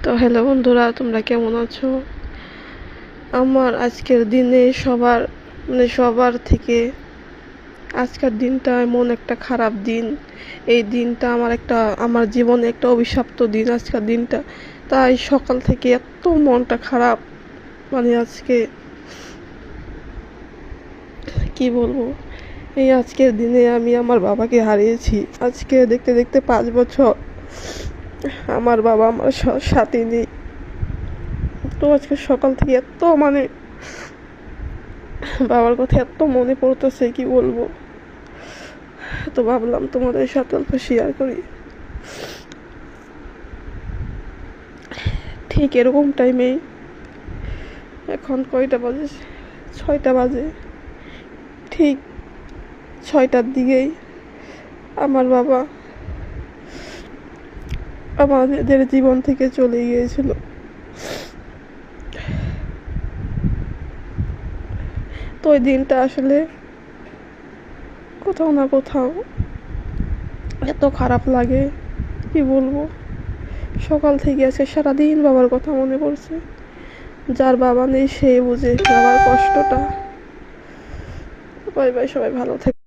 তো হ্যালো বন্ধুরা, তোমরা কেমন আছো? আমার আজকের দিনে সবার থেকে আজকের দিনটা এমন একটা খারাপ দিন। এই দিনটা আমার জীবনে একটা অভিশপ্ত দিন আজকের দিনটা। তাই সকাল থেকে এত মনটা খারাপ, আজকে কি বলবো। এই আজকের দিনে আমি আমার বাবাকে হারিয়েছি। আজকে দেখতে দেখতে 5 বছর আমার বাবা আমার সাথে নেই। তো আজকে সকাল থেকে এত বাবার কথা এত মনে পড়তেছে, কি বলবো। তো ভাবলাম তোমাদের সাথে অল্প শেয়ার করি। ঠিক এরকম টাইমেই, এখন কয়টা বাজে, 6টা বাজে, ঠিক 6টার দিকেই আমার বাবা আমাদের জীবন থেকে চলে গিয়েছিল। তো ওই দিনটা আসলে কোথাও না কোথাও এত খারাপ লাগে, কি বলবো। সকাল থেকে আজকে সারাদিন বাবার কথা মনে পড়ছে। যার বাবা নেই সে বুঝে বাবার কষ্টটা। বাই বাই, সবাই ভালো থাকে।